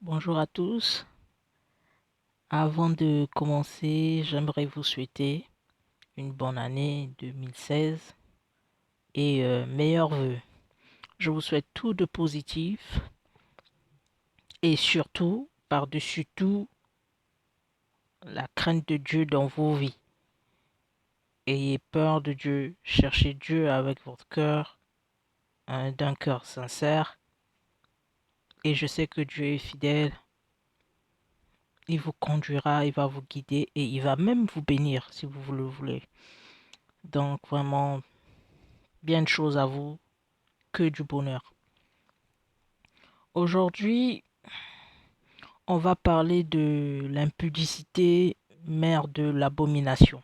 Bonjour à tous. Avant de commencer, j'aimerais vous souhaiter une bonne année 2016 et meilleurs vœux. Je vous souhaite tout de positif et surtout, par-dessus tout, la crainte de Dieu dans vos vies. Ayez peur de Dieu, cherchez Dieu avec votre cœur, d'un cœur sincère. Et je sais que Dieu est fidèle. Il vous conduira, il va vous guider et il va même vous bénir si vous le voulez. Donc vraiment, bien de choses à vous, que du bonheur. Aujourd'hui, on va parler de l'impudicité, mère de l'abomination.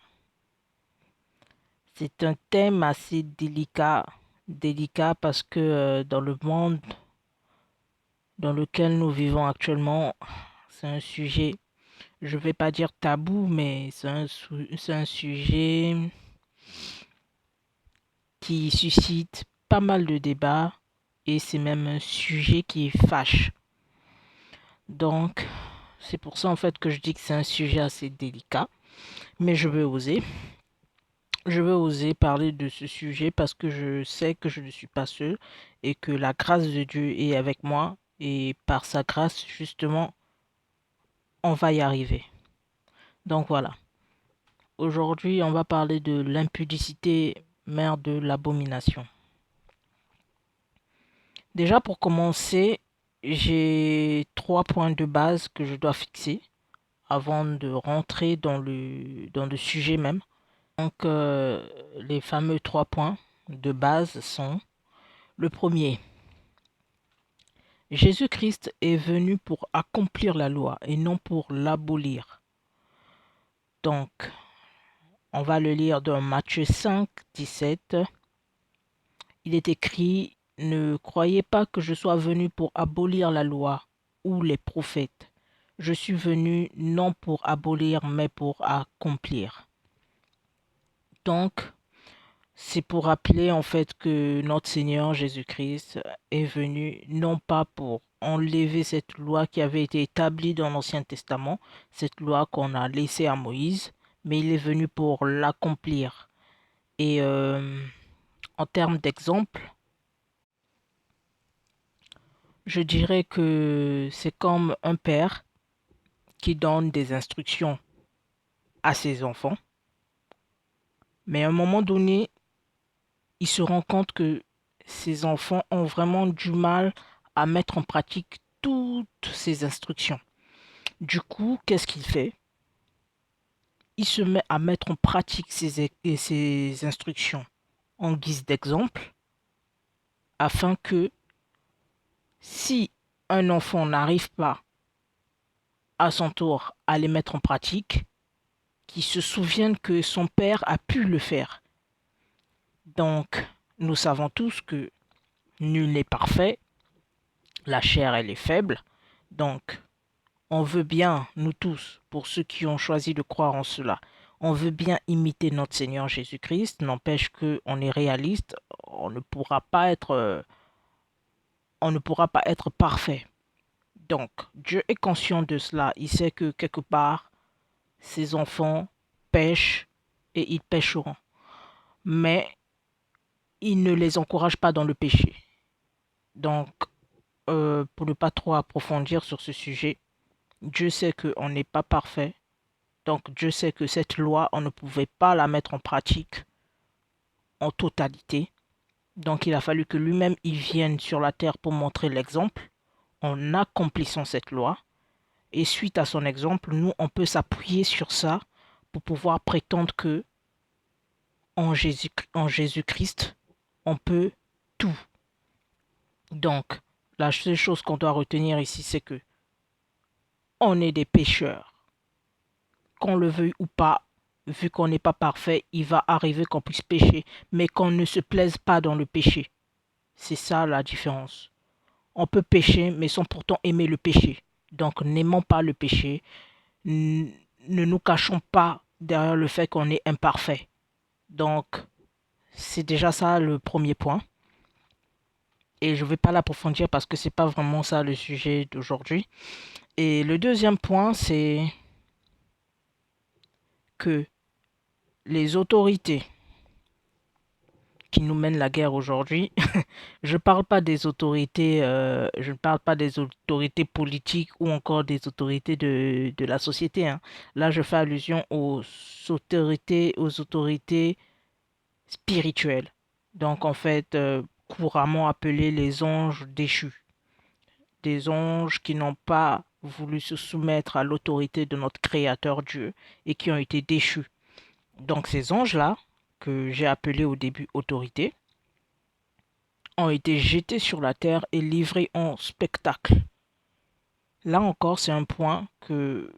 C'est un thème assez délicat parce que dans le monde dans lequel nous vivons actuellement, c'est un sujet, je ne vais pas dire tabou, mais c'est un sujet qui suscite pas mal de débats et c'est même un sujet qui fâche. Donc, c'est pour ça en fait que je dis que c'est un sujet assez délicat, mais je veux oser. Je veux oser parler de ce sujet parce que je sais que je ne suis pas seul et que la grâce de Dieu est avec moi et par sa grâce justement on va y arriver. Donc voilà. Aujourd'hui on va parler de l'impudicité, mère de l'abomination. Déjà pour commencer, j'ai 3 points de base que je dois fixer avant de rentrer dans le sujet même. Donc, les fameux 3 points de base sont: le premier, Jésus-Christ est venu pour accomplir la loi et non pour l'abolir. Donc, on va le lire dans Matthieu 5, 17. Il est écrit: ne croyez pas que je sois venu pour abolir la loi ou les prophètes. Je suis venu non pour abolir, mais pour accomplir. Donc, c'est pour rappeler en fait que notre Seigneur Jésus-Christ est venu non pas pour enlever cette loi qui avait été établie dans l'Ancien Testament, cette loi qu'on a laissée à Moïse, mais il est venu pour l'accomplir. Et en termes d'exemple, je dirais que c'est comme un père qui donne des instructions à ses enfants, mais à un moment donné, il se rend compte que ses enfants ont vraiment du mal à mettre en pratique toutes ces instructions. Du coup, qu'est-ce qu'il fait? Il se met à mettre en pratique ces instructions en guise d'exemple, afin que si un enfant n'arrive pas à son tour à les mettre en pratique, qu'il se souvienne que son père a pu le faire. Donc, nous savons tous que nul n'est parfait, la chair elle est faible, donc on veut bien, nous tous, pour ceux qui ont choisi de croire en cela, on veut bien imiter notre Seigneur Jésus-Christ, n'empêche qu'on est réaliste, on ne pourra pas être parfait. Donc, Dieu est conscient de cela, il sait que quelque part, ses enfants pêchent et ils pêcheront. Mais il ne les encourage pas dans le péché. Donc, pour ne pas trop approfondir sur ce sujet, Dieu sait qu'on n'est pas parfait. Donc Dieu sait que cette loi, on ne pouvait pas la mettre en pratique en totalité. Donc il a fallu que lui-même il vienne sur la terre pour montrer l'exemple en accomplissant cette loi. Et suite à son exemple, nous, on peut s'appuyer sur ça pour pouvoir prétendre que en Jésus-Christ, on peut tout. Donc, la seule chose qu'on doit retenir ici, c'est que on est des pécheurs. Qu'on le veuille ou pas, vu qu'on n'est pas parfait, il va arriver qu'on puisse pécher, mais qu'on ne se plaise pas dans le péché. C'est ça la différence. On peut pécher, mais sans pourtant aimer le péché. Donc n'aimons pas le péché, ne nous cachons pas derrière le fait qu'on est imparfait. Donc c'est déjà ça le premier point. Et je ne vais pas l'approfondir parce que c'est pas vraiment ça le sujet d'aujourd'hui. Et le deuxième point, c'est que les autorités qui nous mènent la guerre aujourd'hui, je ne parle pas des autorités politiques ou encore des autorités de la société, hein. Là, je fais allusion aux autorités spirituelles. Donc, en fait, couramment appelées les anges déchus. Des anges qui n'ont pas voulu se soumettre à l'autorité de notre Créateur Dieu et qui ont été déchus. Donc, ces anges-là, que j'ai appelés au début autorités, ont été jetés sur la terre et livrés en spectacle. Là encore, c'est un point que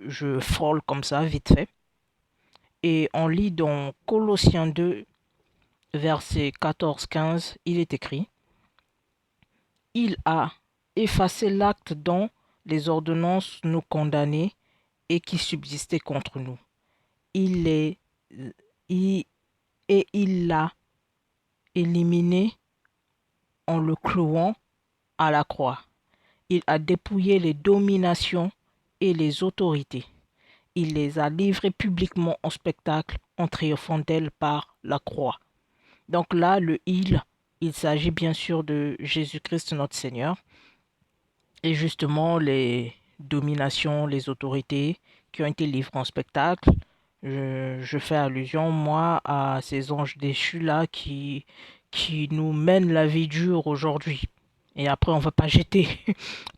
je frôle comme ça, vite fait. Et on lit dans Colossiens 2, versets 14-15, il est écrit: Il a effacé l'acte dont les ordonnances nous condamnaient et qui subsistait contre nous. Il est, il, et il l'a éliminé en le clouant à la croix. Il a dépouillé les dominations et les autorités. Il les a livrées publiquement en spectacle en triomphant d'elles par la croix. Donc là, il s'agit bien sûr de Jésus-Christ notre Seigneur. Et justement, les dominations, les autorités qui ont été livrées en spectacle, je fais allusion, moi, à ces anges déchus-là qui nous mènent la vie dure aujourd'hui. Et après, on ne va pas jeter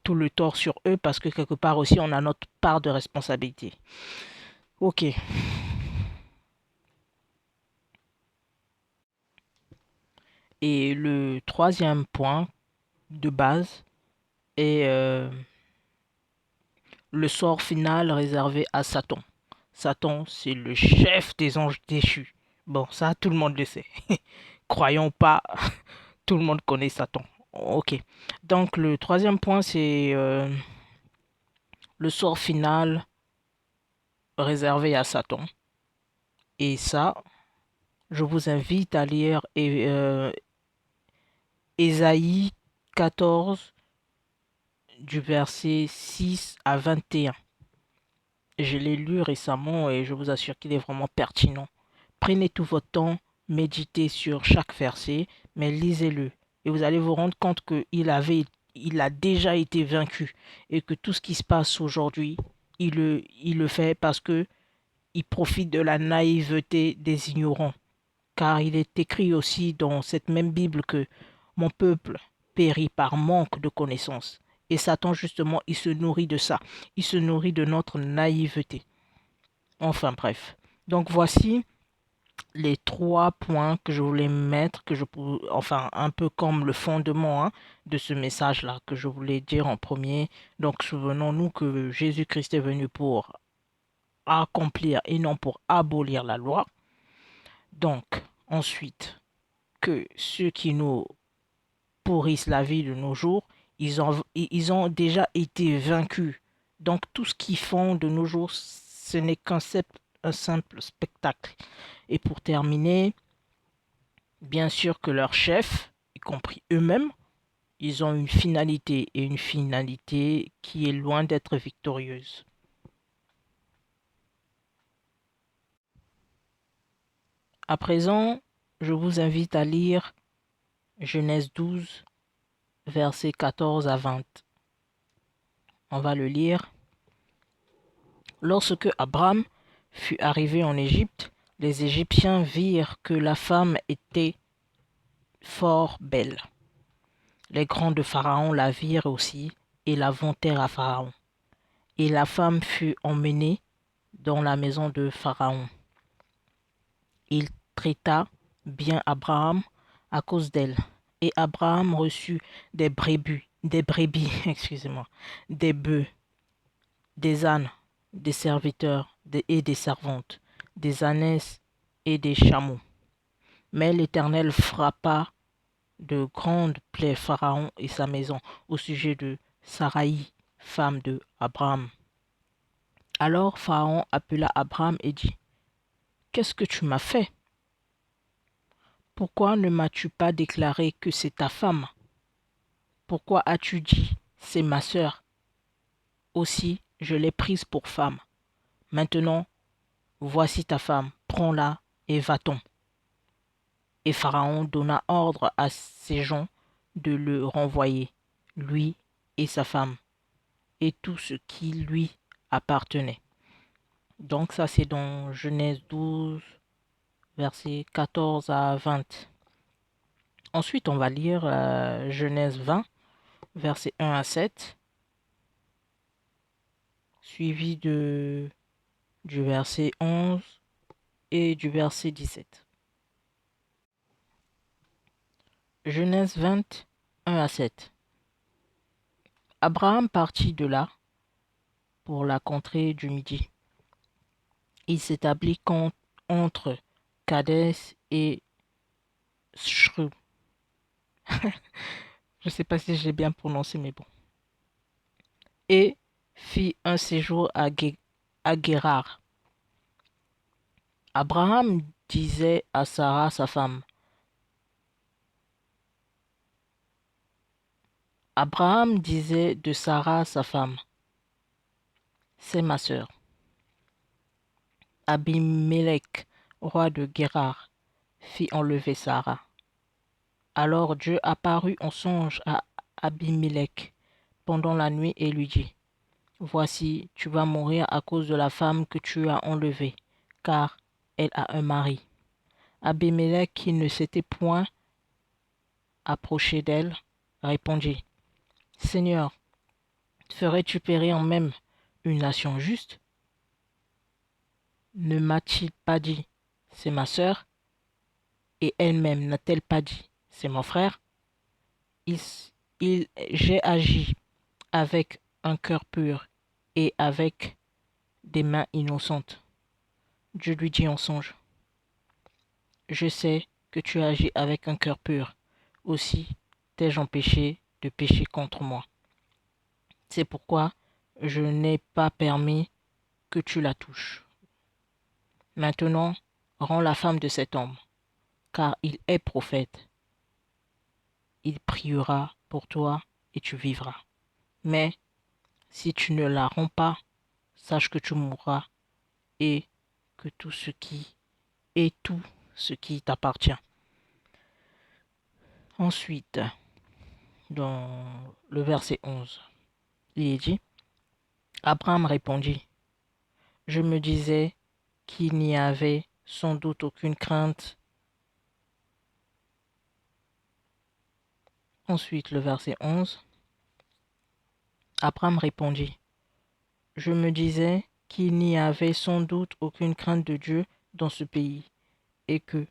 tout le tort sur eux parce que quelque part aussi, on a notre part de responsabilité. Ok. Et le troisième point de base est le sort final réservé à Satan. Satan, c'est le chef des anges déchus. Bon, ça, tout le monde le sait. Croyons pas, tout le monde connaît Satan. Ok. Donc, le troisième point, c'est le sort final réservé à Satan. Et ça, je vous invite à lire Ésaïe 14, du verset 6 à 21. Je l'ai lu récemment et je vous assure qu'il est vraiment pertinent. Prenez tout votre temps, méditez sur chaque verset, mais lisez-le. Et vous allez vous rendre compte qu'il a déjà été vaincu et que tout ce qui se passe aujourd'hui, il le fait parce que il profite de la naïveté des ignorants. Car il est écrit aussi dans cette même Bible que mon peuple périt par manque de connaissances. Et Satan, justement, il se nourrit de ça. Il se nourrit de notre naïveté. Enfin bref. Donc voici les trois points que je voulais mettre, enfin un peu comme le fondement, hein, de ce message-là que je voulais dire en premier. Donc souvenons-nous que Jésus-Christ est venu pour accomplir et non pour abolir la loi. Donc ensuite, que ceux qui nous pourrissent la vie de nos jours, ils ont déjà été vaincus. Donc tout ce qu'ils font de nos jours, ce n'est un simple spectacle. Et pour terminer, bien sûr que leurs chefs, y compris eux-mêmes, ils ont une finalité et une finalité qui est loin d'être victorieuse. À présent, je vous invite à lire Genèse 12, versets 14 à 20. On va le lire. Lorsque Abraham fut arrivé en Égypte, les Égyptiens virent que la femme était fort belle. Les grands de Pharaon la virent aussi et la vantèrent à Pharaon. Et la femme fut emmenée dans la maison de Pharaon. Il traita bien Abraham à cause d'elle. Et Abraham reçut des brebis, excusez-moi, des bœufs, des ânes, des serviteurs et des servantes, des ânesses et des chameaux. Mais l'Éternel frappa de grandes plaies Pharaon et sa maison au sujet de Saraï, femme de Abraham. Alors Pharaon appela Abraham et dit: Qu'est-ce que tu m'as fait? Pourquoi ne m'as-tu pas déclaré que c'est ta femme? pourquoi as-tu dit, c'est ma sœur? Aussi, je l'ai prise pour femme. Maintenant, voici ta femme, prends-la et va-t'en. Et Pharaon donna ordre à ses gens de le renvoyer, lui et sa femme, et tout ce qui lui appartenait. Donc ça c'est dans Genèse 12, versets 14 à 20. Ensuite on va lire Genèse 20, versets 1 à 7, suivi du verset 11 et du verset 17. Genèse 20, 1 à 7. Abraham partit de là pour la contrée du Midi. Il s'établit entre Kadès et Shru. Je ne sais pas si j'ai bien prononcé, mais bon. Et fit un séjour à Guérar. Abraham disait à Sarah, sa femme, Abraham disait de Sarah, sa femme, c'est ma sœur. Abimelech, roi de Guérar, fit enlever Sarah. Alors Dieu apparut en songe à Abimelech pendant la nuit et lui dit, voici, tu vas mourir à cause de la femme que tu as enlevée, car elle a un mari. Abimelech, qui ne s'était point approché d'elle, répondit, Seigneur, ferais-tu périr même une nation juste? Ne m'a-t-il pas dit, c'est ma sœur, et elle-même n'a-t-elle pas dit, c'est mon frère? J'ai agi avec un cœur pur et avec des mains innocentes. Dieu lui dit en songe, je sais que tu agis avec un cœur pur. Aussi t'ai-je empêché de pécher contre moi. C'est pourquoi je n'ai pas permis que tu la touches. Maintenant, rends la femme de cet homme, car il est prophète. Il priera pour toi et tu vivras. Mais si tu ne la rends pas, sache que tu mourras et que tout ce qui t'appartient. Ensuite, dans le verset 11, il est dit, Abraham répondit, je me disais qu'il n'y avait sans doute aucune crainte. Ensuite, le verset 11, Abraham répondit, je me disais qu'il n'y avait sans doute aucune crainte de Dieu dans ce pays, et que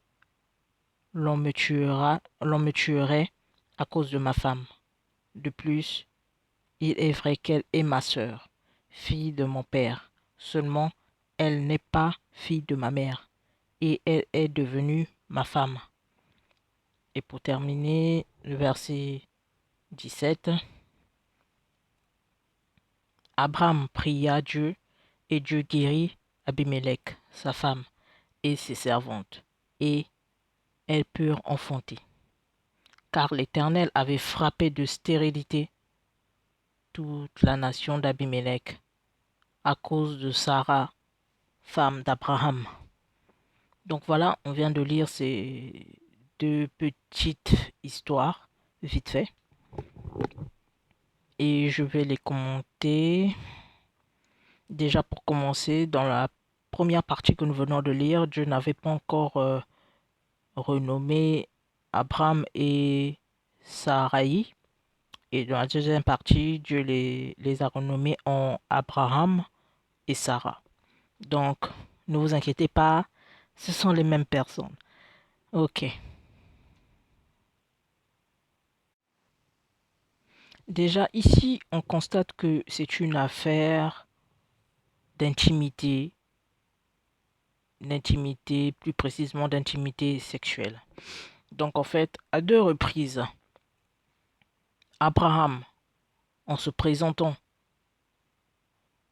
l'on me tuerait à cause de ma femme. De plus, il est vrai qu'elle est ma sœur, fille de mon père. Seulement, elle n'est pas fille de ma mère, et elle est devenue ma femme. Et pour terminer, le verset 17, Abraham pria Dieu, et Dieu guérit Abimelech, sa femme, et ses servantes, et elles purent enfanter. Car l'Éternel avait frappé de stérilité toute la nation d'Abimelech à cause de Sarah, femme d'Abraham. Donc voilà, on vient de lire ces deux petites histoires, vite fait. Et je vais les commenter. Déjà pour commencer, dans la première partie que nous venons de lire, Dieu n'avait pas encore renommé Abraham et Sarai. Et dans la deuxième partie, Dieu les a renommés en Abraham et Sarah. Donc, ne vous inquiétez pas, ce sont les mêmes personnes. Ok. Déjà, ici, on constate que c'est une affaire d'intimité, plus précisément d'intimité sexuelle. Donc, en fait, à deux reprises, Abraham, en se présentant,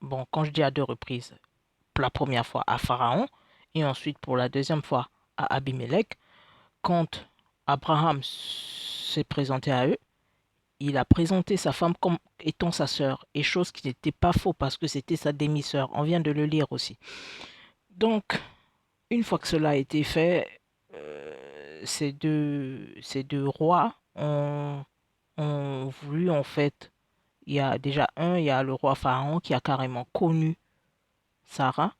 bon, quand je dis à deux reprises, pour la première fois à Pharaon, et ensuite pour la deuxième fois à Abimelech, quand Abraham s'est présenté à eux, il a présenté sa femme comme étant sa sœur, et chose qui n'était pas faux parce que c'était sa demi-sœur. On vient de le lire aussi. Donc, une fois que cela a été fait, ces deux rois ont voulu en fait, il y a déjà il y a le roi Pharaon qui a carrément connu Sarah,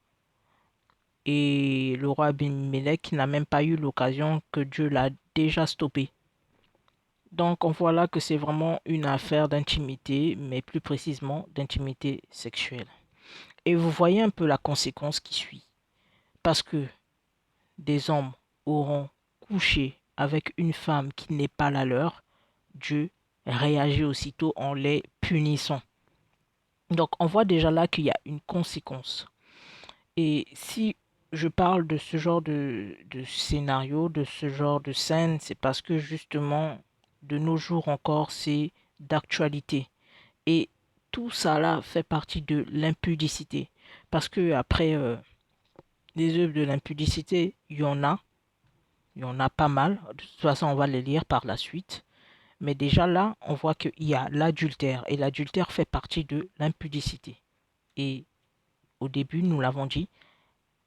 et le roi Abimelech qui n'a même pas eu l'occasion, que Dieu l'a déjà stoppé. Donc on voit là que c'est vraiment une affaire d'intimité, mais plus précisément d'intimité sexuelle. Et vous voyez un peu la conséquence qui suit. Parce que des hommes auront couché avec une femme qui n'est pas la leur, Dieu réagit aussitôt en les punissant. Donc on voit déjà là qu'il y a une conséquence. Et si je parle de ce genre de scénario, de ce genre de scène, c'est parce que justement, de nos jours encore, c'est d'actualité. Et tout ça là fait partie de l'impudicité. Parce que après, les œuvres de l'impudicité, il y en a pas mal. De toute façon, on va les lire par la suite. Mais déjà là, on voit qu'il y a l'adultère. Et l'adultère fait partie de l'impudicité. Et au début, nous l'avons dit,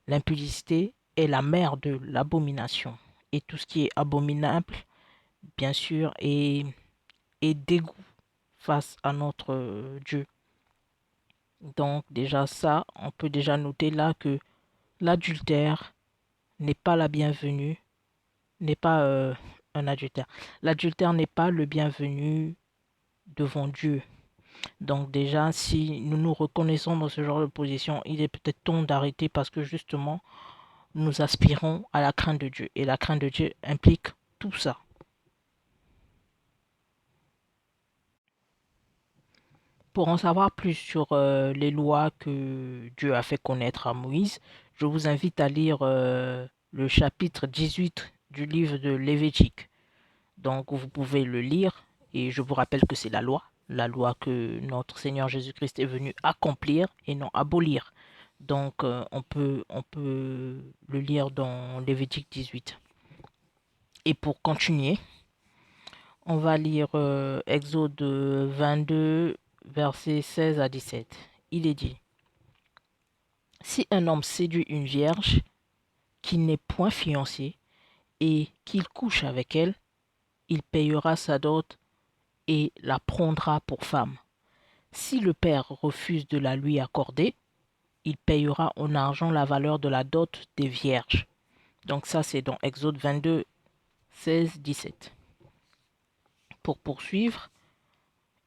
l'impudicité est la mère de l'abomination. Et tout ce qui est abominable, bien sûr, est dégoût face à notre Dieu. Donc déjà ça, on peut déjà noter là que l'adultère n'est pas la bienvenue, n'est pas un adultère. L'adultère n'est pas le bienvenu devant Dieu. Donc déjà, si nous nous reconnaissons dans ce genre de position, il est peut-être temps d'arrêter parce que justement, nous aspirons à la crainte de Dieu. Et la crainte de Dieu implique tout ça. Pour en savoir plus sur les lois que Dieu a fait connaître à Moïse, je vous invite à lire le chapitre 18 du livre de Lévitique. Donc vous pouvez le lire et je vous rappelle que c'est la loi que notre Seigneur Jésus-Christ est venu accomplir et non abolir. Donc on peut le lire dans Lévitique 18. Et pour continuer, on va lire Exode 22, versets 16 à 17. Il est dit, si un homme séduit une vierge qui n'est point fiancée et qu'il couche avec elle, il payera sa dot et la prendra pour femme. Si le père refuse de la lui accorder, il payera en argent la valeur de la dot des vierges. Donc ça, c'est dans Exode 22, 16, 17. Pour poursuivre,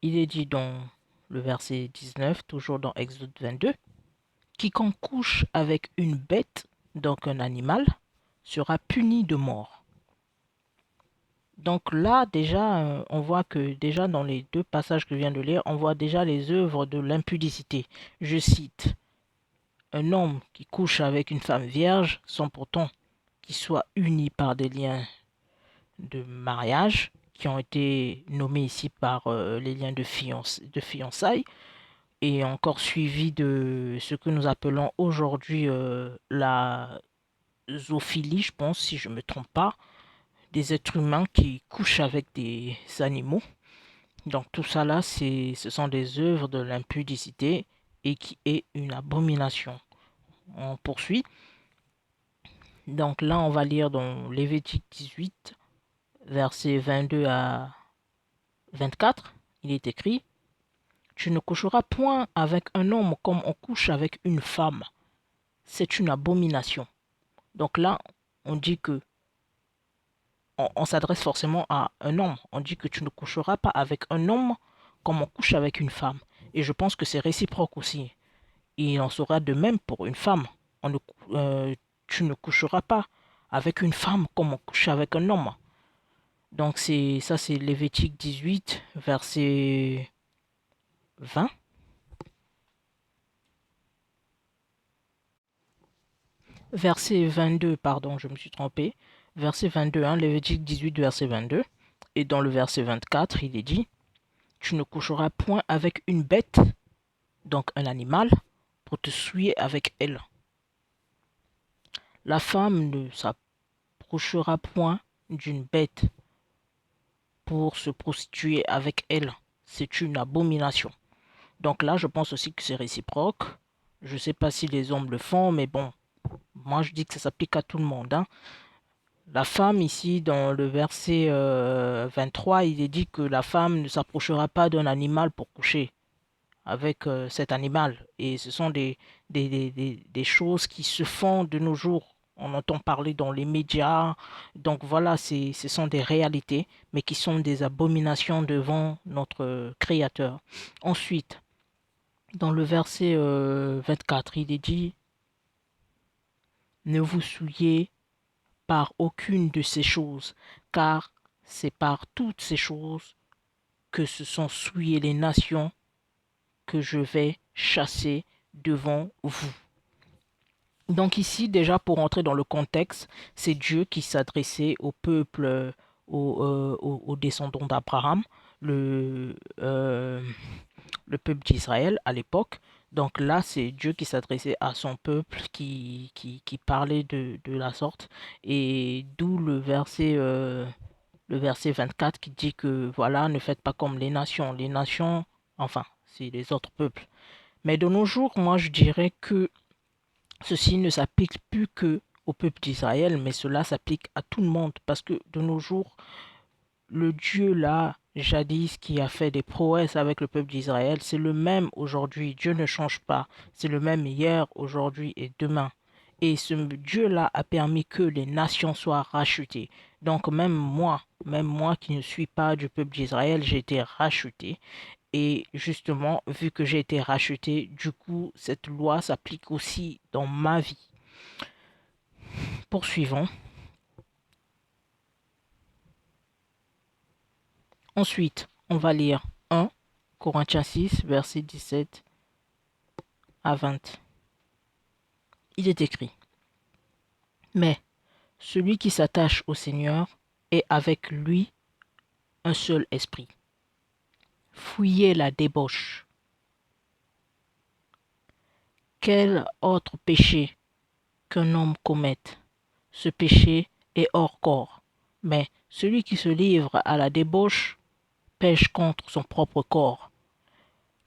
il est dit dans le verset 19, toujours dans Exode 22, quiconque couche avec une bête, donc un animal, sera puni de mort. Donc là, déjà, on voit que déjà dans les deux passages que je viens de lire, on voit déjà les œuvres de l'impudicité. Je cite, un homme qui couche avec une femme vierge sans pourtant qu'il soit uni par des liens de mariage, qui ont été nommés ici par les liens de fiançailles, et encore suivi de ce que nous appelons aujourd'hui la zoophilie, je pense, si je ne me trompe pas, des êtres humains qui couchent avec des animaux. Donc tout ça là, ce sont des œuvres de l'impudicité et qui est une abomination. On poursuit. Donc là, on va lire dans Lévitique 18, versets 22 à 24. Il est écrit, tu ne coucheras point avec un homme comme on couche avec une femme. C'est une abomination. Donc là, on dit que on s'adresse forcément à un homme. On dit que tu ne coucheras pas avec un homme comme on couche avec une femme. Et je pense que c'est réciproque aussi. Il en sera de même pour une femme. On ne, tu ne coucheras pas avec une femme comme on couche avec un homme. Donc c'est Lévitique 18, verset 20. Verset 22, pardon, je me suis trompé. Verset 22, hein, Lévitique 18, verset 22. Et dans le verset 24, il est dit, tu ne coucheras point avec une bête, donc un animal, pour te souiller avec elle. La femme ne s'approchera point d'une bête pour se prostituer avec elle. C'est une abomination. Donc là, je pense aussi que c'est réciproque. Je ne sais pas si les hommes le font, mais bon, moi je dis que ça s'applique à tout le monde, hein. La femme, ici, dans le verset 23, il est dit que la femme ne s'approchera pas d'un animal pour coucher avec cet animal. Et ce sont des choses qui se font de nos jours. On entend parler dans les médias. Donc voilà, ce sont des réalités, mais qui sont des abominations devant notre Créateur. Ensuite, dans le verset 24, il est dit, ne vous souillez par aucune de ces choses, car c'est par toutes ces choses que se sont souillées les nations que je vais chasser devant vous. Donc ici, déjà pour entrer dans le contexte, c'est Dieu qui s'adressait au peuple, aux descendants d'Abraham, le, euh, le peuple d'Israël à l'époque. Donc là, c'est Dieu qui s'adressait à son peuple, qui parlait de la sorte. Et d'où le verset 24 qui dit que voilà, ne faites pas comme les nations. Les nations, enfin, c'est les autres peuples. Mais de nos jours, moi je dirais que ceci ne s'applique plus que au peuple d'Israël, mais cela s'applique à tout le monde parce que de nos jours, le Dieu là, jadis, qui a fait des prouesses avec le peuple d'Israël, c'est le même aujourd'hui. Dieu ne change pas. C'est le même hier, aujourd'hui et demain. Et ce Dieu-là a permis que les nations soient rachetées. Donc même moi qui ne suis pas du peuple d'Israël, j'ai été racheté. Et justement, vu que j'ai été racheté, du coup, cette loi s'applique aussi dans ma vie. Poursuivons. Ensuite, on va lire 1 Corinthiens 6, versets 17 à 20. Il est écrit, mais celui qui s'attache au Seigneur est avec lui un seul esprit. Fuyez la débauche. Quel autre péché qu'un homme commette? Ce péché est hors corps. Mais celui qui se livre à la débauche pêche contre son propre corps.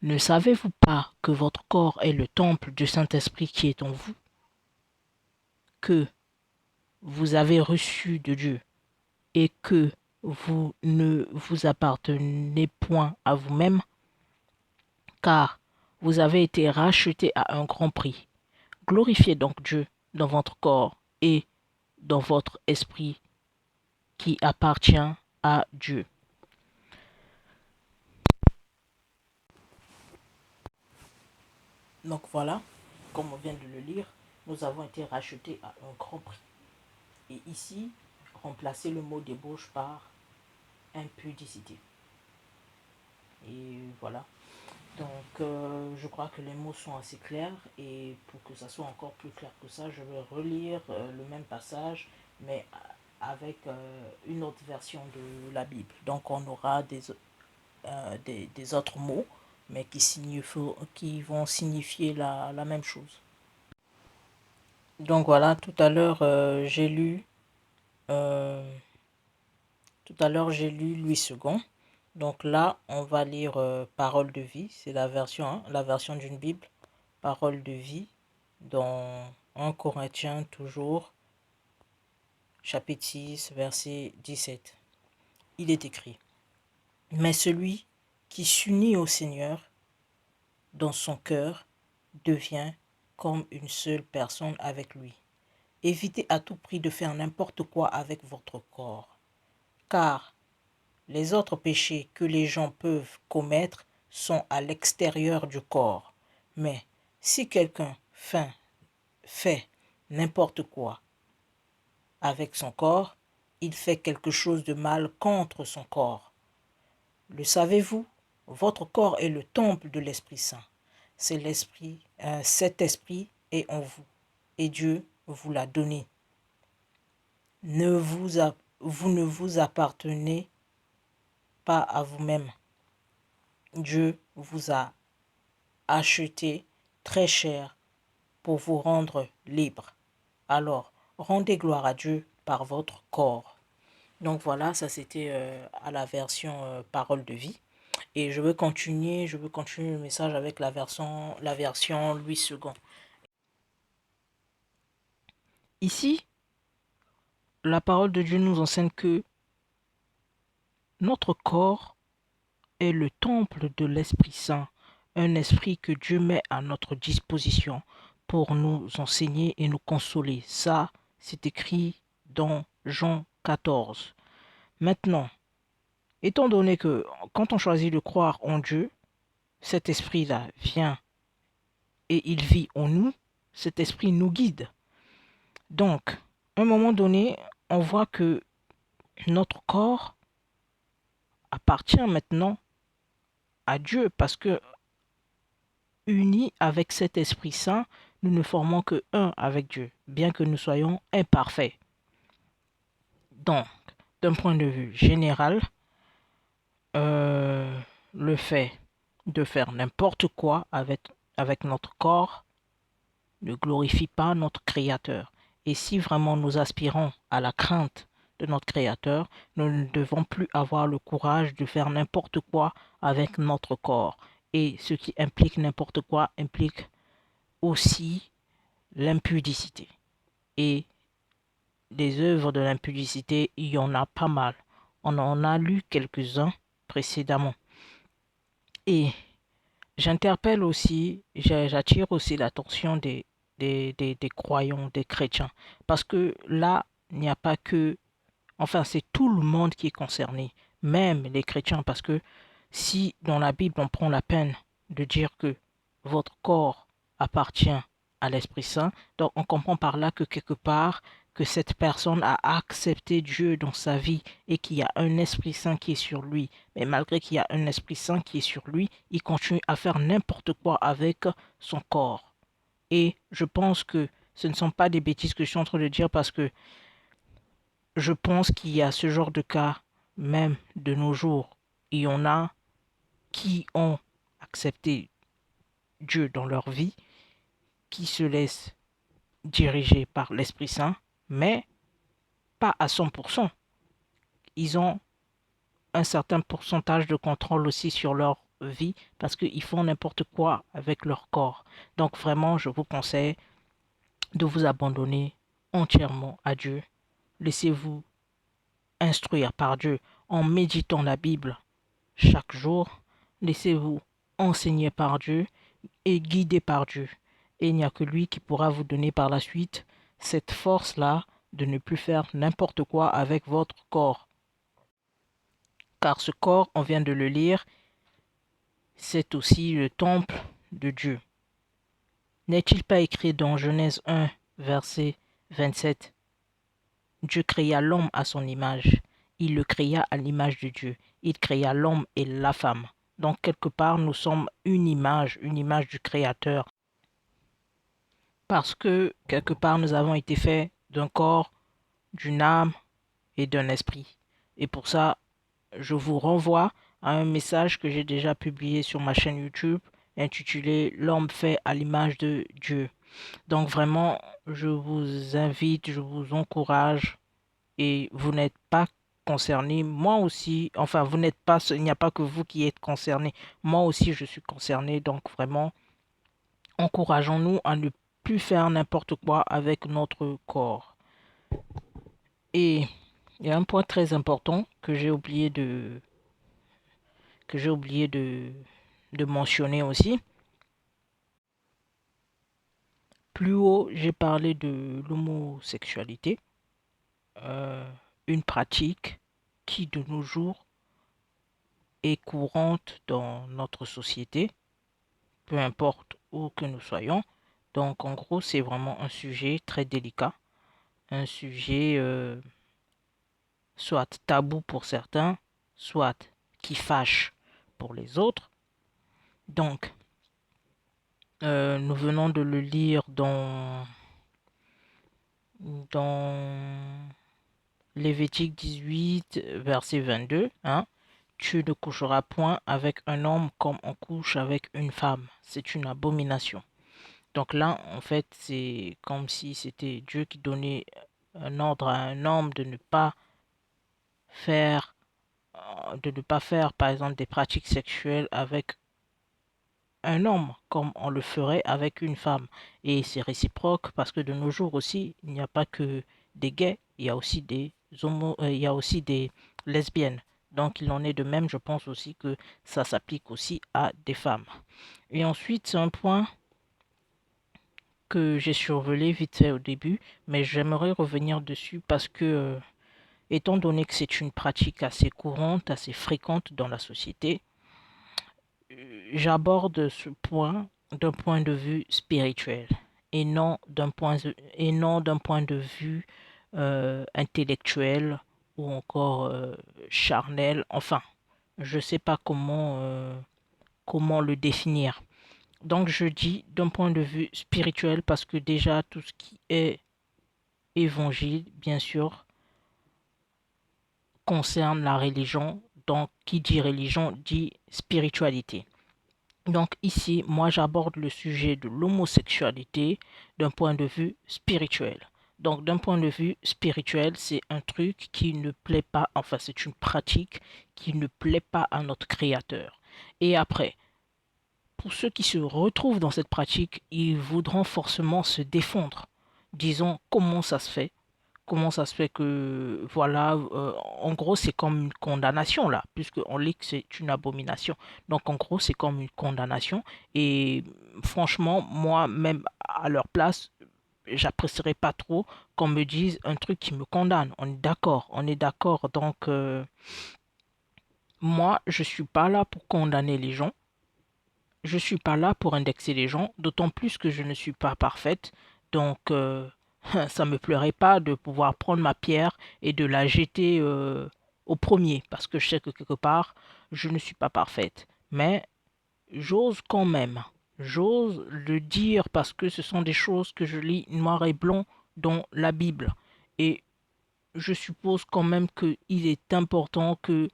Ne savez-vous pas que votre corps est le temple du Saint-Esprit qui est en vous, que vous avez reçu de Dieu, et que vous ne vous appartenez point à vous-même, car vous avez été rachetés à un grand prix. Glorifiez donc Dieu dans votre corps et dans votre esprit qui appartient à Dieu. Donc voilà, comme on vient de le lire, nous avons été rachetés à un grand prix. Et ici, remplacer le mot débauche par impudicité. Et voilà. Donc je crois que les mots sont assez clairs et pour que ça soit encore plus clair que ça, je vais relire le même passage mais avec une autre version de la Bible. Donc on aura des autres mots mais qui vont signifier la même chose. Donc voilà, euh, tout à l'heure j'ai lu Louis II. Donc là, on va lire Parole de vie, c'est la version d'une Bible, Parole de vie, dans 1 Corinthiens toujours, chapitre 6, verset 17. Il est écrit, mais celui qui s'unit au Seigneur dans son cœur devient comme une seule personne avec lui. Évitez à tout prix de faire n'importe quoi avec votre corps, car les autres péchés que les gens peuvent commettre sont à l'extérieur du corps. Mais si quelqu'un fait n'importe quoi avec son corps, il fait quelque chose de mal contre son corps. Le savez-vous? Votre corps est le temple de l'Esprit Saint. C'est cet esprit est en vous et Dieu vous l'a donné. Vous ne vous appartenez pas à vous-même. Dieu vous a acheté très cher pour vous rendre libre. Alors, rendez gloire à Dieu par votre corps. Donc voilà, ça c'était à la version parole de vie. Et je veux continuer le message avec la version Louis II. Ici, la parole de Dieu nous enseigne que notre corps est le temple de l'Esprit Saint, un esprit que Dieu met à notre disposition pour nous enseigner et nous consoler. Ça, c'est écrit dans Jean 14. Maintenant, étant donné que quand on choisit de croire en Dieu, cet esprit-là vient et il vit en nous, cet esprit nous guide. Donc, à un moment donné, on voit que notre corps appartient maintenant à Dieu parce que unis avec cet Esprit Saint, nous ne formons que un avec Dieu, bien que nous soyons imparfaits. Donc, d'un point de vue général, euh, le fait de faire n'importe quoi avec notre corps ne glorifie pas notre Créateur. Et si vraiment nous aspirons à la crainte de notre Créateur, nous ne devons plus avoir le courage de faire n'importe quoi avec notre corps. Et ce qui implique n'importe quoi implique aussi l'impudicité. Et des œuvres de l'impudicité, il y en a pas mal. On en a lu quelques-uns précédemment. Et j'interpelle aussi, j'attire aussi l'attention des croyants, des chrétiens. Parce que là, il n'y a pas que... Enfin, c'est tout le monde qui est concerné, même les chrétiens. Parce que si dans la Bible, on prend la peine de dire que votre corps appartient à l'Esprit Saint, donc on comprend par là que quelque part, que cette personne a accepté Dieu dans sa vie et qu'il y a un Esprit Saint qui est sur lui. Mais malgré qu'il y a un Esprit Saint qui est sur lui, il continue à faire n'importe quoi avec son corps. Et je pense que ce ne sont pas des bêtises que je suis en train de dire parce que je pense qu'il y a ce genre de cas même de nos jours. Il y en a qui ont accepté Dieu dans leur vie, qui se laissent diriger par l'Esprit Saint, mais pas à 100%. Ils ont un certain pourcentage de contrôle aussi sur leur vie parce qu'ils font n'importe quoi avec leur corps. Donc vraiment, je vous conseille de vous abandonner entièrement à Dieu. Laissez-vous instruire par Dieu en méditant la Bible chaque jour. Laissez-vous enseigner par Dieu et guider par Dieu. Et il n'y a que lui qui pourra vous donner par la suite cette force-là de ne plus faire n'importe quoi avec votre corps. Car ce corps, on vient de le lire, c'est aussi le temple de Dieu. N'est-il pas écrit dans Genèse 1, verset 27? Dieu créa l'homme à son image. Il le créa à l'image de Dieu. Il créa l'homme et la femme. Donc quelque part, nous sommes une image du Créateur. Parce que quelque part, nous avons été faits d'un corps, d'une âme et d'un esprit. Et pour ça, je vous renvoie à un message que j'ai déjà publié sur ma chaîne YouTube intitulé L'homme fait à l'image de Dieu. Donc vraiment, je vous invite, je vous encourage et vous n'êtes pas concerné. Moi aussi, enfin, vous n'êtes pas, il n'y a pas que vous qui êtes concerné. Moi aussi, je suis concerné. Donc vraiment, encourageons-nous à ne plus faire n'importe quoi avec notre corps. Et il y a un point très important que j'ai oublié de mentionner aussi. Plus haut, j'ai parlé de l'homosexualité, euh, une pratique qui de nos jours est courante dans notre société, peu importe où que nous soyons. Donc en gros, c'est vraiment un sujet très délicat, un sujet soit tabou pour certains, soit qui fâche pour les autres. Donc, nous venons de le lire dans Lévitique 18, verset 22. Hein. Tu ne coucheras point avec un homme comme on couche avec une femme. C'est une abomination. Donc là, en fait, c'est comme si c'était Dieu qui donnait un ordre à un homme de ne pas faire, de ne pas faire, par exemple, des pratiques sexuelles avec un homme comme on le ferait avec une femme. Et c'est réciproque parce que de nos jours aussi, il n'y a pas que des gays, il y a aussi des il y a aussi des lesbiennes. Donc il en est de même, je pense aussi que ça s'applique aussi à des femmes. Et ensuite, c'est un point que j'ai survolé vite fait au début, mais j'aimerais revenir dessus parce que, étant donné que c'est une pratique assez courante, assez fréquente dans la société, j'aborde ce point d'un point de vue spirituel et non d'un point de vue intellectuel ou encore charnel. Enfin, je ne sais pas comment le définir. Donc je dis d'un point de vue spirituel parce que déjà tout ce qui est évangile, bien sûr, concerne la religion. Donc qui dit religion dit spiritualité. Donc ici, moi j'aborde le sujet de l'homosexualité d'un point de vue spirituel. Donc d'un point de vue spirituel, c'est un truc qui ne plaît pas, enfin c'est une pratique qui ne plaît pas à notre Créateur. Et après, pour ceux qui se retrouvent dans cette pratique, ils voudront forcément se défendre. Disons, comment ça se fait? Comment ça se fait que, voilà, en gros, c'est comme une condamnation là, puisqu'on lit que c'est une abomination. Donc, en gros, c'est comme une condamnation. Et franchement, moi, même à leur place, j'apprécierais pas trop qu'on me dise un truc qui me condamne. On est d'accord, on est d'accord. Donc, moi, je suis pas là pour condamner les gens. Je suis pas là pour indexer les gens, d'autant plus que je ne suis pas parfaite. Donc, ça me plairait pas de pouvoir prendre ma pierre et de la jeter au premier, parce que je sais que quelque part, je ne suis pas parfaite. Mais j'ose quand même, j'ose le dire parce que ce sont des choses que je lis noir et blanc dans la Bible. Et je suppose quand même qu'il est important que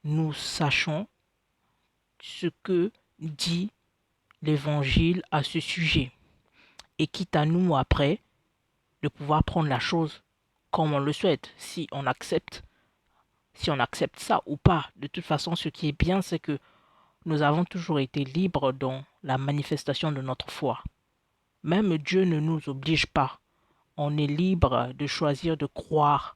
nous sachions ce que dit l'évangile à ce sujet. Et quitte à nous après de pouvoir prendre la chose comme on le souhaite, si on accepte ça ou pas. De toute façon, ce qui est bien, c'est que nous avons toujours été libres dans la manifestation de notre foi. Même Dieu ne nous oblige pas. On est libre de choisir de croire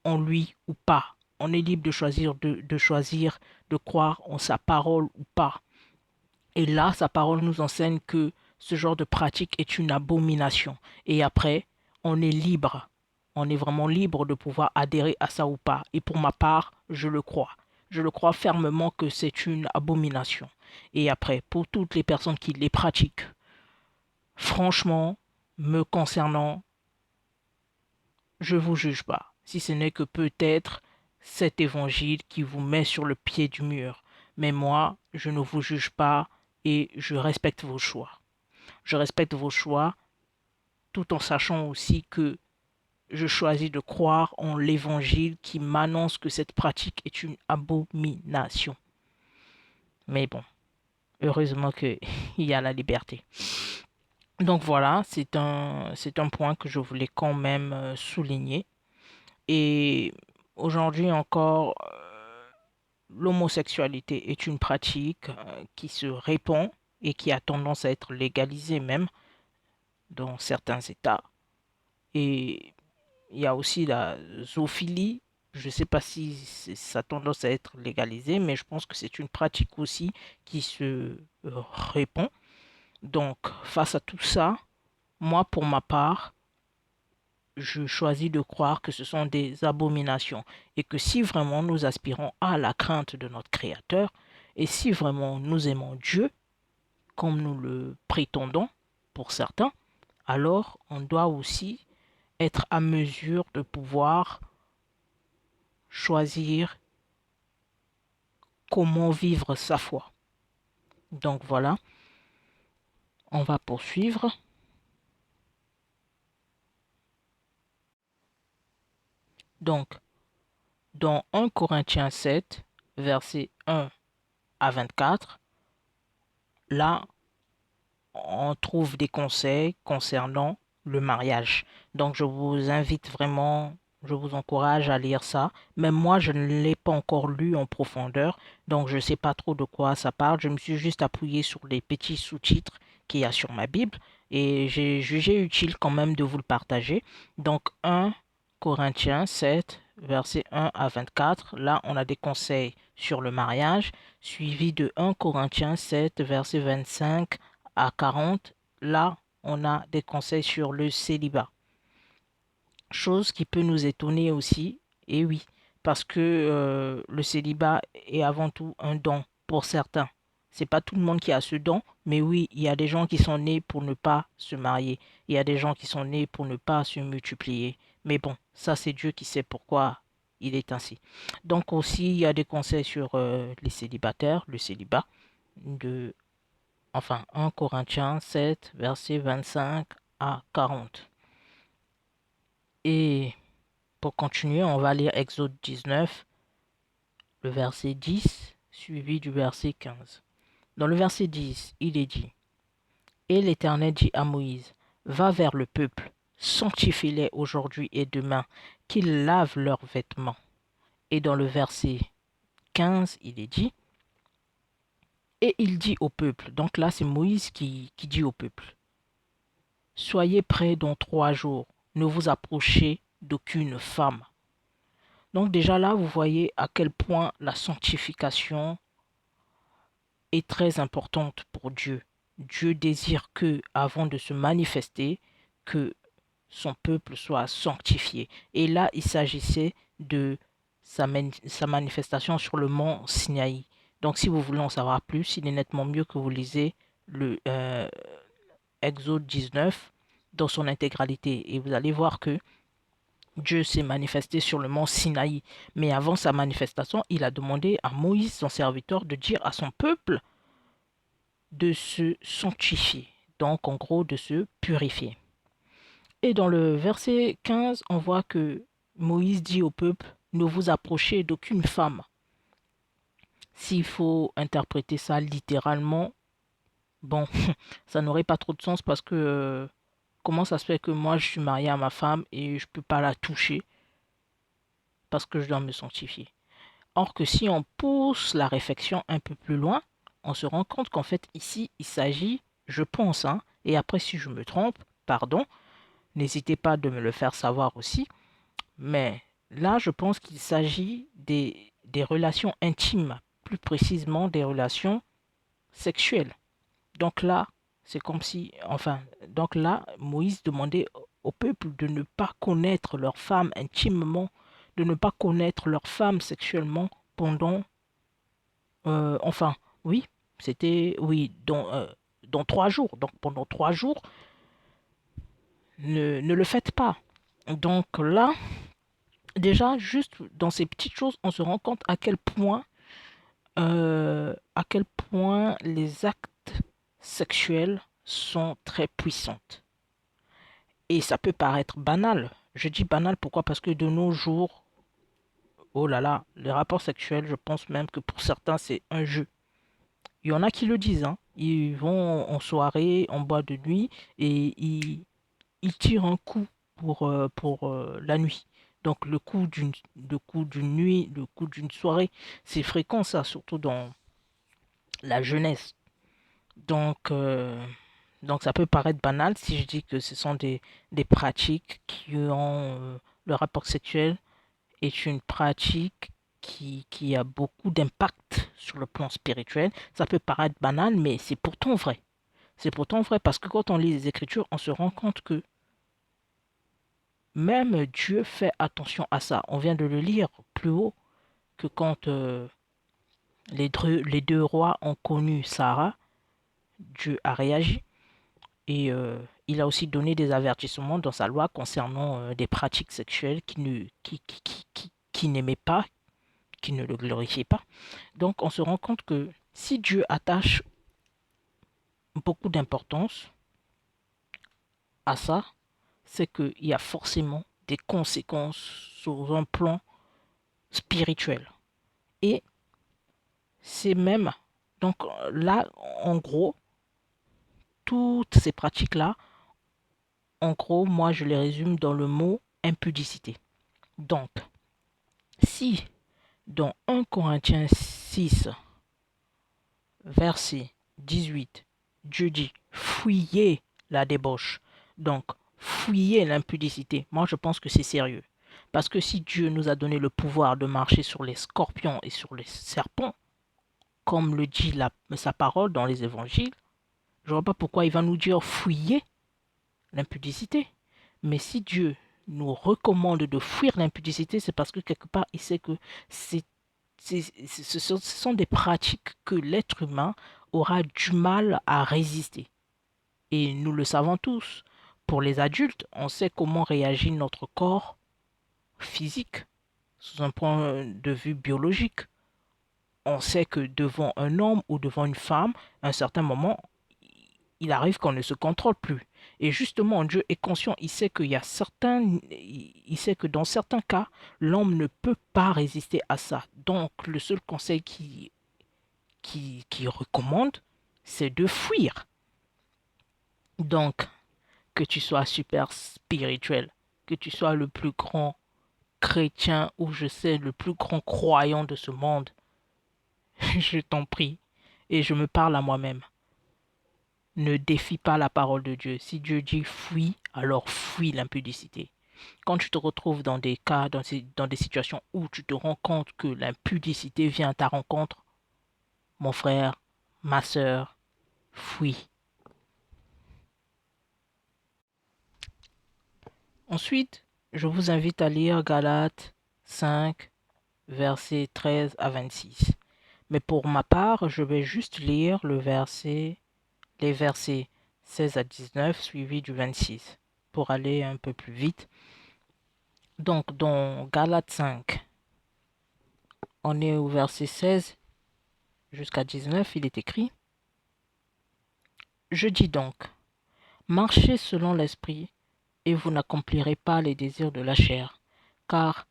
en lui ou pas. On est libre de choisir de croire en sa parole ou pas. Et là, sa parole nous enseigne que ce genre de pratique est une abomination. Et après, on est libre. On est vraiment libre de pouvoir adhérer à ça ou pas. Et pour ma part, je le crois. Je le crois fermement que c'est une abomination. Et après, pour toutes les personnes qui les pratiquent, franchement, me concernant, je ne vous juge pas. Si ce n'est que peut-être cet évangile qui vous met sur le pied du mur. Mais moi, je ne vous juge pas et je respecte vos choix. Je respecte vos choix tout en sachant aussi que je choisis de croire en l'évangile qui m'annonce que cette pratique est une abomination. Mais bon, heureusement qu'il y a la liberté. Donc voilà, c'est un point que je voulais quand même souligner. Et aujourd'hui encore, l'homosexualité est une pratique qui se répand et qui a tendance à être légalisée même dans certains États. Et il y a aussi la zoophilie. Je ne sais pas si ça a tendance à être légalisé, mais je pense que c'est une pratique aussi qui se répand. Donc, face à tout ça, moi, pour ma part, je choisis de croire que ce sont des abominations et que si vraiment nous aspirons à la crainte de notre Créateur et si vraiment nous aimons Dieu, comme nous le prétendons pour certains, alors on doit aussi être à mesure de pouvoir choisir comment vivre sa foi. Donc voilà, on va poursuivre. Donc, dans 1 Corinthiens 7, versets 1 à 24, là, on trouve des conseils concernant le mariage. Donc, je vous invite vraiment Je vous encourage à lire ça. Même moi, je ne l'ai pas encore lu en profondeur, donc je ne sais pas trop de quoi ça parle. Je me suis juste appuyé sur les petits sous-titres qu'il y a sur ma Bible et j'ai jugé utile quand même de vous le partager. Donc 1 Corinthiens 7, versets 1 à 24. Là, on a des conseils sur le mariage, suivi de 1 Corinthiens 7, versets 25 à 40. Là, on a des conseils sur le célibat. Chose qui peut nous étonner aussi, et oui, parce que le célibat est avant tout un don pour certains. C'est pas tout le monde qui a ce don, mais oui, il y a des gens qui sont nés pour ne pas se marier. Il y a des gens qui sont nés pour ne pas se multiplier. Mais bon, ça c'est Dieu qui sait pourquoi il est ainsi. Donc aussi, il y a des conseils sur les célibataires, le célibat, de, enfin 1 Corinthiens 7, versets 25 à 40. Et pour continuer, on va lire Exode 19, le verset 10, suivi du verset 15. Dans le verset 10, il est dit, et l'Éternel dit à Moïse, va vers le peuple, sanctifie-les aujourd'hui et demain, qu'ils lavent leurs vêtements. Et dans le verset 15, il est dit, et il dit au peuple, donc là c'est Moïse qui dit au peuple, soyez prêts dans 3 jours, ne vous approchez d'aucune femme. Donc déjà là, vous voyez à quel point la sanctification est très importante pour Dieu. Dieu désire que, avant de se manifester, que son peuple soit sanctifié. Et là, il s'agissait de sa manifestation sur le mont Sinaï. Donc, si vous voulez en savoir plus, il est nettement mieux que vous lisez le Exode 19 dans son intégralité. Et vous allez voir que Dieu s'est manifesté sur le mont Sinaï. Mais avant sa manifestation, il a demandé à Moïse, son serviteur, de dire à son peuple de se sanctifier, donc en gros de se purifier. Et dans le verset 15, on voit que Moïse dit au peuple, ne vous approchez d'aucune femme. S'il faut interpréter ça littéralement, bon, ça n'aurait pas trop de sens parce que comment ça se fait que moi je suis marié à ma femme et je ne peux pas la toucher parce que je dois me sanctifier. Or que si on pousse la réflexion un peu plus loin, on se rend compte qu'en fait ici il s'agit, je pense, hein, et après si je me trompe, pardon, n'hésitez pas de me le faire savoir aussi, mais là je pense qu'il s'agit des relations intimes, plus précisément des relations sexuelles. Donc là, c'est comme si, enfin, donc là, Moïse demandait au peuple de ne pas connaître leur femme intimement, de ne pas connaître leur femme sexuellement pendant enfin, oui, c'était, oui, dans 3 jours. Donc pendant 3 jours, ne le faites pas. Donc là, déjà, juste dans ces petites choses, on se rend compte à quel point les actes sexuels sont très puissantes. Et ça peut paraître banal. Je dis banal pourquoi? Parce que de nos jours, oh là là, les rapports sexuels, je pense même que pour certains, c'est un jeu. Il y en a qui le disent, hein. Ils vont en soirée, en boîte de nuit, et ils tirent un coup pour la nuit. Donc le coup d'une nuit, le coup d'une soirée, c'est fréquent ça, surtout dans la jeunesse. Donc, donc ça peut paraître banal si je dis que ce sont des pratiques qui ont le rapport sexuel est une pratique qui a beaucoup d'impact sur le plan spirituel. Ça peut paraître banal, mais c'est pourtant vrai. C'est pourtant vrai parce que quand on lit les Écritures, on se rend compte que même Dieu fait attention à ça. On vient de le lire plus haut que quand les deux rois ont connu Sarah, Dieu a réagi et il a aussi donné des avertissements dans sa loi concernant des pratiques sexuelles qui n'aimaient pas, qui ne le glorifiaient pas. Donc on se rend compte que si Dieu attache beaucoup d'importance à ça, c'est qu'il y a forcément des conséquences sur un plan spirituel. Et c'est même, donc là, en gros, toutes ces pratiques-là, en gros, moi, je les résume dans le mot impudicité. Donc, si dans 1 Corinthiens 6, verset 18, Dieu dit « Fuyez la débauche », donc fuyez l'impudicité, moi je pense que c'est sérieux. Parce que si Dieu nous a donné le pouvoir de marcher sur les scorpions et sur les serpents, comme le dit sa parole dans les évangiles, je ne vois pas pourquoi il va nous dire « Fuyez l'impudicité ». Mais si Dieu nous recommande de fuir l'impudicité, c'est parce que quelque part, il sait que ce sont des pratiques que l'être humain aura du mal à résister. Et nous le savons tous. Pour les adultes, on sait comment réagit notre corps physique, sous un point de vue biologique. On sait que devant un homme ou devant une femme, à un certain moment, il arrive qu'on ne se contrôle plus. Et justement, Dieu est conscient, il sait il sait que dans certains cas, l'homme ne peut pas résister à ça. Donc, le seul conseil qui recommande, c'est de fuir. Donc, que tu sois super spirituel, que tu sois le plus grand chrétien ou je sais, le plus grand croyant de ce monde, je t'en prie, et je me parle à moi-même. Ne défie pas la parole de Dieu. Si Dieu dit fuis, alors fuis l'impudicité. Quand tu te retrouves dans des cas, dans des situations où tu te rends compte que l'impudicité vient à ta rencontre, mon frère, ma sœur, fuis. Ensuite, je vous invite à lire Galates 5, versets 13 à 26. Mais pour ma part, je vais juste lire les versets 16 à 19 suivis du 26 pour aller un peu plus vite. Donc, dans Galates 5, on est au verset 16 jusqu'à 19, il est écrit « Je dis donc, marchez selon l'esprit, et vous n'accomplirez pas les désirs de la chair, car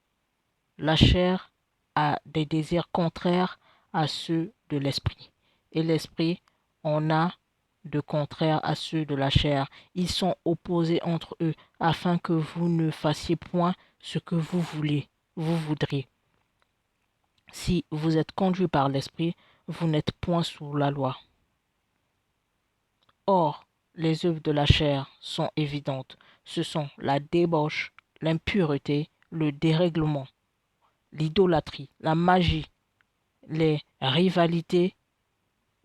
la chair a des désirs contraires à ceux de l'esprit, et l'esprit en a de contraires à ceux de la chair. Ils sont opposés entre eux, afin que vous ne fassiez point ce que vous voudriez. Si vous êtes conduit par l'esprit, vous n'êtes point sous la loi. Or, les œuvres de la chair sont évidentes. Ce sont la débauche, l'impureté, le dérèglement, l'idolâtrie, la magie, les rivalités,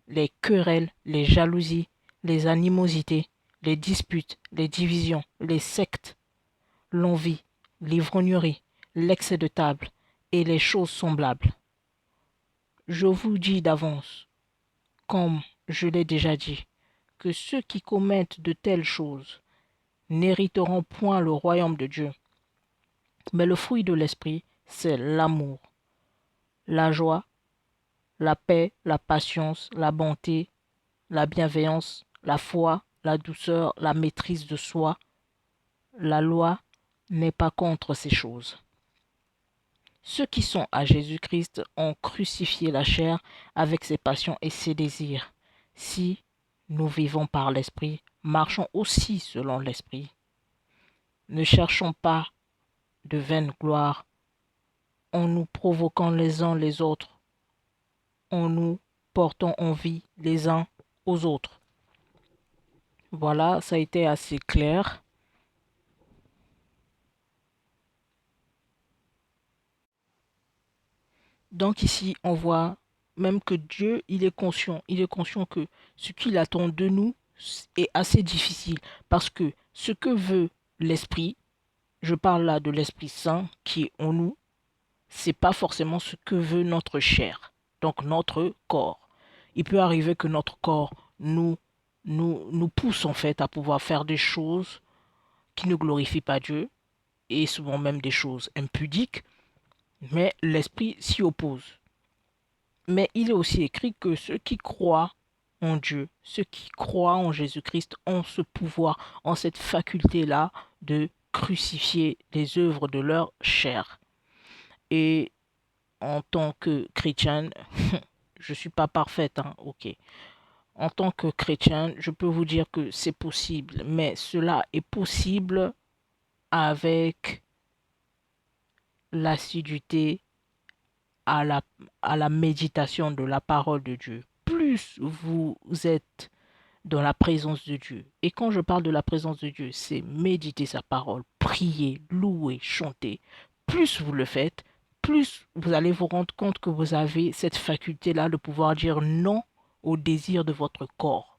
les querelles, les jalousies, les animosités, les disputes, les divisions, les sectes, l'envie, l'ivrognerie, l'excès de table et les choses semblables. Je vous dis d'avance, comme je l'ai déjà dit, que ceux qui commettent de telles choses n'hériteront point le royaume de Dieu. Mais le fruit de l'esprit, c'est l'amour, la joie, la paix, la patience, la bonté, la bienveillance, la foi, la douceur, la maîtrise de soi. La loi n'est pas contre ces choses. Ceux qui sont à Jésus-Christ ont crucifié la chair avec ses passions et ses désirs. Si nous vivons par l'Esprit, marchons aussi selon l'Esprit. Ne cherchons pas de vaine gloire en nous provoquant les uns les autres, en nous portant envie les uns aux autres. Voilà, ça a été assez clair. Donc ici, on voit même que Dieu, il est conscient que ce qu'il attend de nous est assez difficile parce que ce que veut l'Esprit, je parle là de l'Esprit Saint qui est en nous, c'est pas forcément ce que veut notre chair, donc notre corps. Il peut arriver que notre corps nous pousse en fait à pouvoir faire des choses qui ne glorifient pas Dieu et souvent même des choses impudiques, mais l'Esprit s'y oppose. Mais il est aussi écrit que ceux qui croient en Dieu, ceux qui croient en Jésus-Christ ont ce pouvoir, ont cette faculté-là de crucifier les œuvres de leur chair. Et en tant que chrétienne, je ne suis pas parfaite, hein, ok. En tant que chrétienne, je peux vous dire que c'est possible, mais cela est possible avec l'assiduité à à la méditation de la parole de Dieu, plus vous êtes dans la présence de Dieu. Et quand je parle de la présence de Dieu, c'est méditer sa parole, prier, louer, chanter. Plus vous le faites, plus vous allez vous rendre compte que vous avez cette faculté-là de pouvoir dire non au désir de votre corps.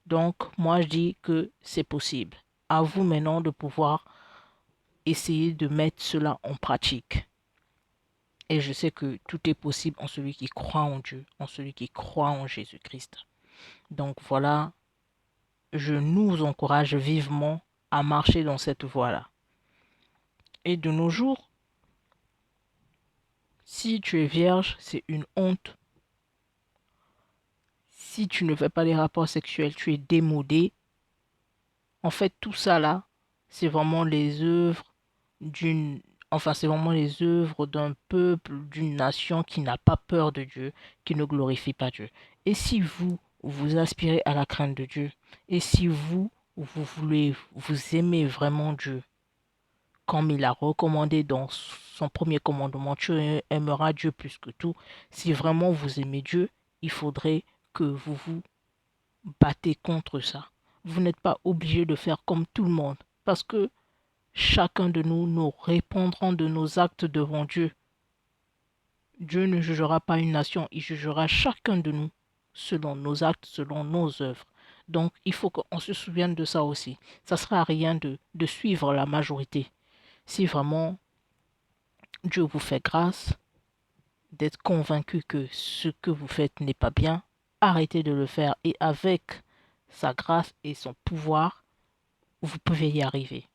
Donc, moi, je dis que c'est possible. À vous maintenant de pouvoir essayer de mettre cela en pratique. Et je sais que tout est possible en celui qui croit en Dieu, en celui qui croit en Jésus-Christ. Donc voilà, je nous encourage vivement à marcher dans cette voie-là. Et de nos jours, si tu es vierge, c'est une honte. Si tu ne fais pas les rapports sexuels, tu es démodé. En fait, tout ça là, c'est vraiment les œuvres d'une... Enfin, c'est vraiment les œuvres d'un peuple, d'une nation qui n'a pas peur de Dieu, qui ne glorifie pas Dieu. Et si vous, vous aspirez à la crainte de Dieu, et si vous, vous aimez vraiment Dieu, comme il a recommandé dans son premier commandement, tu aimeras Dieu plus que tout. Si vraiment vous aimez Dieu, il faudrait que vous vous battez contre ça. Vous n'êtes pas obligé de faire comme tout le monde, parce que chacun de nous, nous répondrons de nos actes devant Dieu. Dieu ne jugera pas une nation, il jugera chacun de nous selon nos actes, selon nos œuvres. Donc, il faut qu'on se souvienne de ça aussi. Ça ne sert à rien de suivre la majorité. Si vraiment Dieu vous fait grâce d'être convaincu que ce que vous faites n'est pas bien, arrêtez de le faire et avec sa grâce et son pouvoir, vous pouvez y arriver.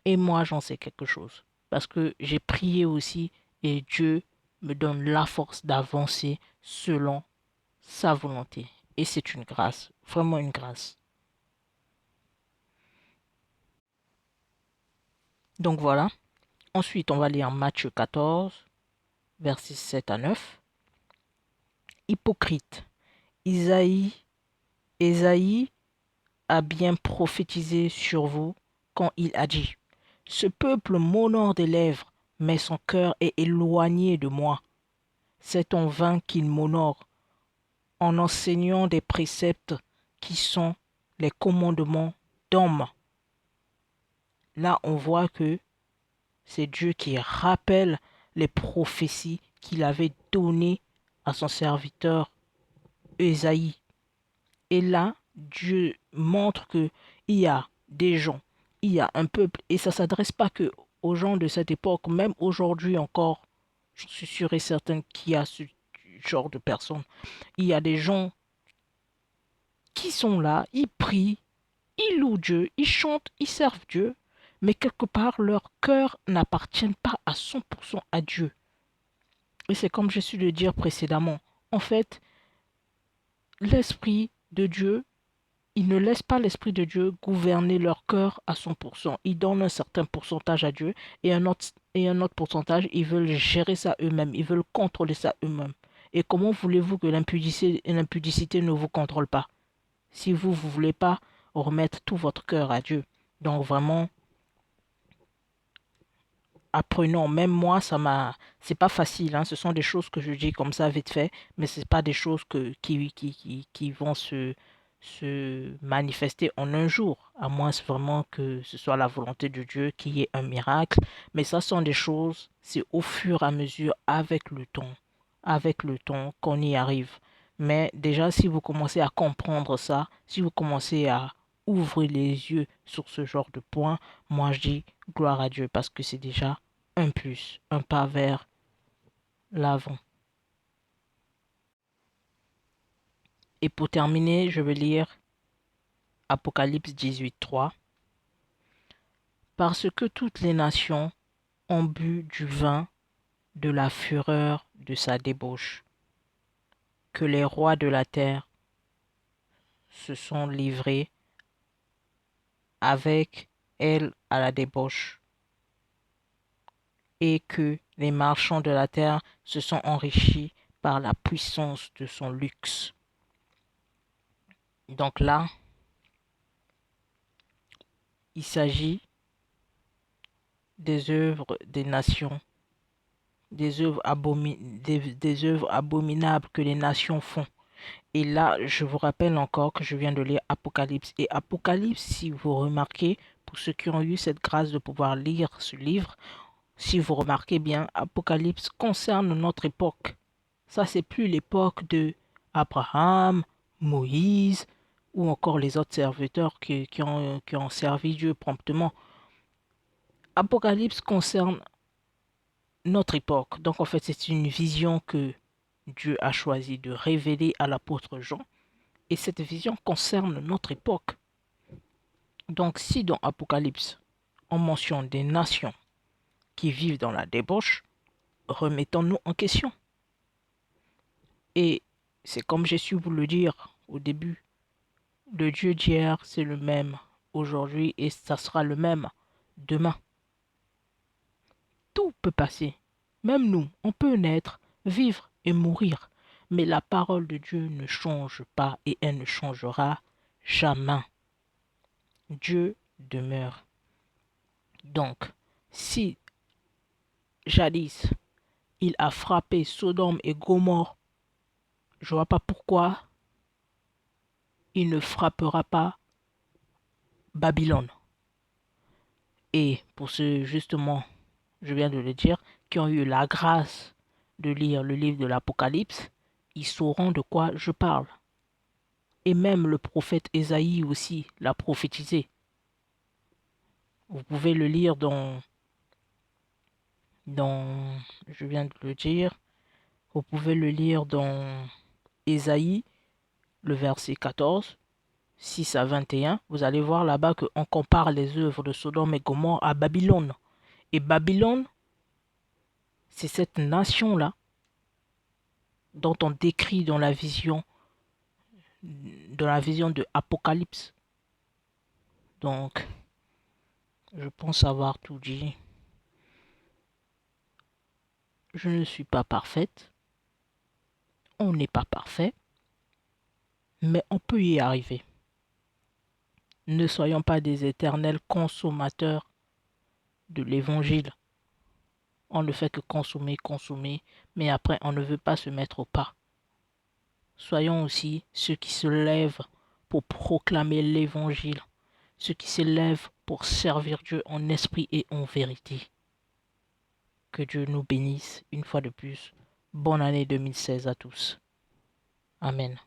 Et moi, j'en sais quelque chose parce que j'ai prié aussi et Dieu me donne la force d'avancer selon sa volonté. Et c'est une grâce, vraiment une grâce. Donc voilà. Ensuite, on va lire Matthieu 14, versets 7 à 9. Hypocrite. Isaïe Ésaïe a bien prophétisé sur vous quand il a dit: Ce peuple m'honore des lèvres, mais son cœur est éloigné de moi. C'est en vain qu'il m'honore, en enseignant des préceptes qui sont les commandements d'hommes. Là, on voit que c'est Dieu qui rappelle les prophéties qu'il avait données à son serviteur Ésaïe. Et là, Dieu montre que il y a des gens, il y a un peuple, et ça ne s'adresse pas que aux gens de cette époque, même aujourd'hui encore, je suis sûr et certain qu'il y a ce genre de personnes. Il y a des gens qui sont là, ils prient, ils louent Dieu, ils chantent, ils servent Dieu, mais quelque part, leur cœur n'appartient pas à 100% à Dieu. Et c'est comme je suis de dire précédemment. En fait, l'Esprit de Dieu, ils ne laissent pas l'Esprit de Dieu gouverner leur cœur à 100%. Ils donnent un certain pourcentage à Dieu et un autre pourcentage, ils veulent gérer ça eux-mêmes. Ils veulent contrôler ça eux-mêmes. Et comment voulez-vous que l'impudicité ne vous contrôle pas si vous ne voulez pas remettre tout votre cœur à Dieu? Donc vraiment, apprenons. Même moi, c'est pas facile, hein. Ce sont des choses que je dis comme ça vite fait, mais c'est pas des choses qui vont se manifester en un jour, à moins vraiment que ce soit la volonté de Dieu qu'il y ait un miracle. Mais ça sont des choses, c'est au fur et à mesure, avec le temps qu'on y arrive. Mais déjà, si vous commencez à comprendre ça, si vous commencez à ouvrir les yeux sur ce genre de points, moi je dis gloire à Dieu parce que c'est déjà un plus, un pas vers l'avant. Et pour terminer, je vais lire Apocalypse 18:3. Parce que toutes les nations ont bu du vin de la fureur de sa débauche, que les rois de la terre se sont livrés avec elle à la débauche, et que les marchands de la terre se sont enrichis par la puissance de son luxe. Donc là, il s'agit des œuvres des nations des œuvres abominables que les nations font. Et là, je vous rappelle encore que je viens de lire Apocalypse. Et Apocalypse, si vous remarquez, pour ceux qui ont eu cette grâce de pouvoir lire ce livre, si vous remarquez bien, Apocalypse concerne notre époque. Ça, c'est plus l'époque de Abraham, Moïse, ou encore les autres serviteurs qui ont servi Dieu promptement. Apocalypse concerne notre époque. Donc, en fait, c'est une vision que Dieu a choisi de révéler à l'apôtre Jean. Et cette vision concerne notre époque. Donc, si dans Apocalypse, on mentionne des nations qui vivent dans la débauche, remettons-nous en question. Et c'est comme j'ai su vous le dire au début, le Dieu d'hier, c'est le même aujourd'hui et ça sera le même demain. Tout peut passer. Même nous, on peut naître, vivre et mourir. Mais la parole de Dieu ne change pas et elle ne changera jamais. Dieu demeure. Donc, si jadis il a frappé Sodome et Gomorrhe, je ne vois pas pourquoi il ne frappera pas Babylone. Et pour ceux, justement, je viens de le dire, qui ont eu la grâce de lire le livre de l'Apocalypse, ils sauront de quoi je parle. Et même le prophète Ésaïe aussi l'a prophétisé. Vous pouvez le lire je viens de le dire, vous pouvez le lire dans Ésaïe, le verset 14, 6 à 21. Vous allez voir là-bas qu'on compare les œuvres de Sodome et Gomorrhe à Babylone. Et Babylone, c'est cette nation-là dont on décrit dans la vision de Apocalypse. Donc, je pense avoir tout dit. Je ne suis pas parfaite. On n'est pas parfait. Mais on peut y arriver. Ne soyons pas des éternels consommateurs de l'évangile. On ne fait que consommer, consommer, mais après on ne veut pas se mettre au pas. Soyons aussi ceux qui se lèvent pour proclamer l'évangile, ceux qui se lèvent pour servir Dieu en esprit et en vérité. Que Dieu nous bénisse une fois de plus. Bonne année 2016 à tous. Amen.